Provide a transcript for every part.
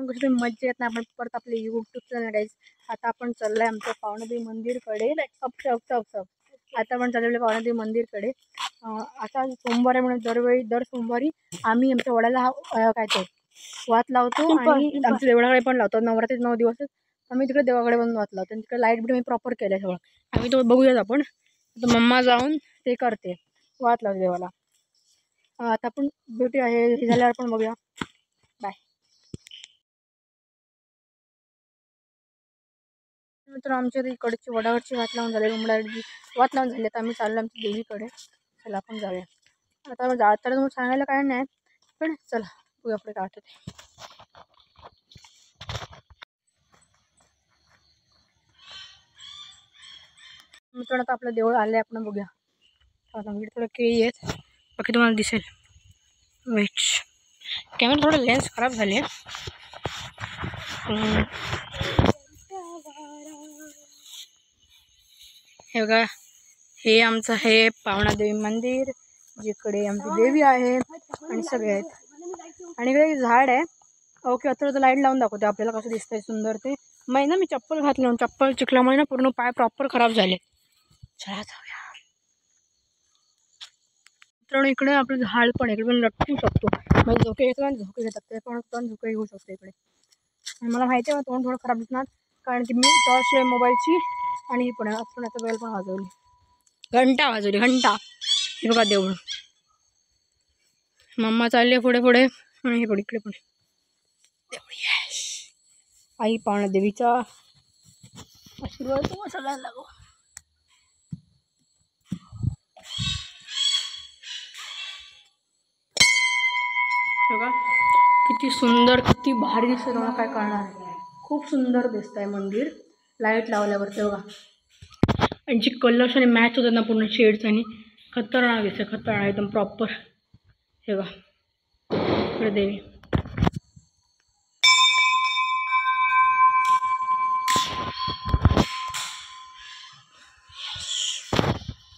आपण कशी मज्जा येत ना, आपण परत आपले यूट्यूब चॅनल गाईज. आता आपण चाललोय आमच्या पावणदेवी मंदिरकडे. आता आपण चाललेलो पावणदेवी मंदिरकडे. आता सोमवार आहे म्हणून दर सोमवारी आम्ही आमच्या वडाला काय ते वात लावतो आणि आमच्या देवळाकडे पण लावतो. नवरात्रीत 9 दिवस आम्ही तिकडे देवाकडे पण वात लावतो. तिकडे लाईट बिट मी प्रॉपर केलं सगळं. आम्ही तो बघूयात आपण. तर मम्मा जाऊन ते करते, वात लावते देवाला. आता आपण ब्युटी आहे हे झाल्यावर पण बघूया. बाय. तर आमच्या इकडची वडावरची वात लावून झाली, उमडाची वात लावून झाली. आता आम्ही चाललो आमच्या देवीकडे. चला आपण जाऊया. आता जाताना तुम्हाला सांगायला काय नाही, पण चला बघूया पुढे काय होतं. मित्रांनो आता आपलं देऊळ आलं आहे, आपण बघूया. आता थोडं केळी आहेत, बाकी तुम्हाला दिसेल. वेट, कॅमेरा थोडं लेन्स खराब झाली आहे. हे बघा, हे आमचं आहे पावणादेवी मंदिर, जिकडे आमची देवी आहे आणि सगळे आहेत. आणि इकडे झाड आहे. ओके, आता लाईट लावून दाखवते आपल्याला कसं दिसतंय सुंदर ते. ना मी चप्पल घातली, चप्पल चिखल्यामुळे ना पूर्ण पाय प्रॉपर खराब झाले. चला जाऊया. मित्रांनो इकडे आपलं झाड पण इकडे पण लटकू शकतो. म्हणजे झोके येतो आणि झोके घेतात, ते पण झोके घेऊ शकतो इकडे. आणि मला माहिती आहे तोंड थोडं खराब दिसणार, कारण की मी टॉर्च आहे मोबाईलची. आणि ही पण आपण आता बेल पण वाजवली, घंटा वाजवली, घंटा. हे बघा देऊळ. मम्मा चालले पुढे पुढे आणि हे पण इकडे पण देऊळ. यस, आई पावणादेवीचा आशीर्वाद तुम्हाला सगळ्यांना लागो. बघा किती सुंदर, किती भारी दिसतं, तुम्हाला काय कळणार. खूप सुंदर दिसत आहे मंदिर लाईट लावल्यावर. ते बघा, आणि जी कलर्स आणि मॅच होतात ना पूर्ण शेड्स, आणि खतरनाक दिसतं, खतरनाक एकदम प्रॉपर. हे बघा इकडे देवी.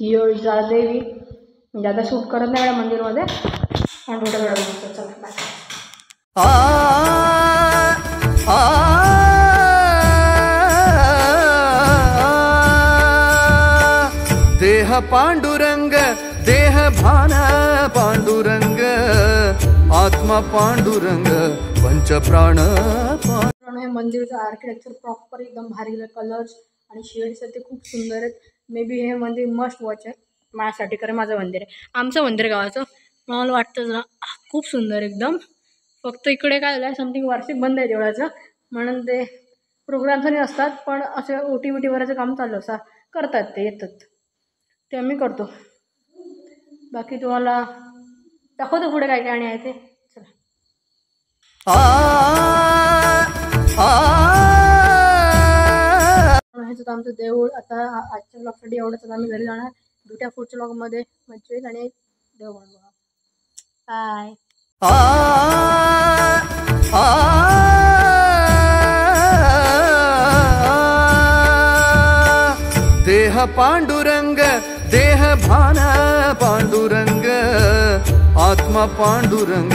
योजा देवी. म्हणजे आता शूट करत नाही मॅडम मंदिरमध्ये, पण थोडं वेळ बघतो. चला बाय. देह पांडुरंग, देह भान पांडुरंग, आत्मा पांडुरंग, पंचप्राण. हे मंदिरचं आर्किटेक्चर प्रॉपर एकदम भारी. कलर्स आणि शेड्स आहेत ते खूप सुंदर आहेत. मे बी हे मंदिर मस्ट वॉच आहे माझ्यासाठी, कारण माझं मंदिर आहे, आमचं मंदिर गावाचं. मला वाटतं ना खूप सुंदर एकदम. फक्त इकडे काय झालं, समथिंग वार्षिक बंद आहे देवळाचं, म्हणून ते प्रोग्राम्स आणि असतात, पण असे ओटी बिटी भरायचं काम चालू असं करतात, ते येतात ते आम्ही करतो. बाकी तुम्हाला दाखवतो पुढे काय काय आणि आहे ते. चला. हेच आमचं देऊळ. आता आजच्या ब्लॉगसाठी एवढंच. आम्ही घरी जाणार. दुट्या पुढच्या ब्लॉगमध्ये मज्जा येईल आणि देव बनवा. बाय. देह पांडुरंग, देह भान पांडुरंग, आत्मा पांडुरंग,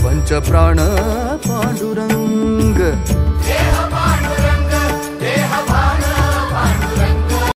पंचप्राण पांडुरंग.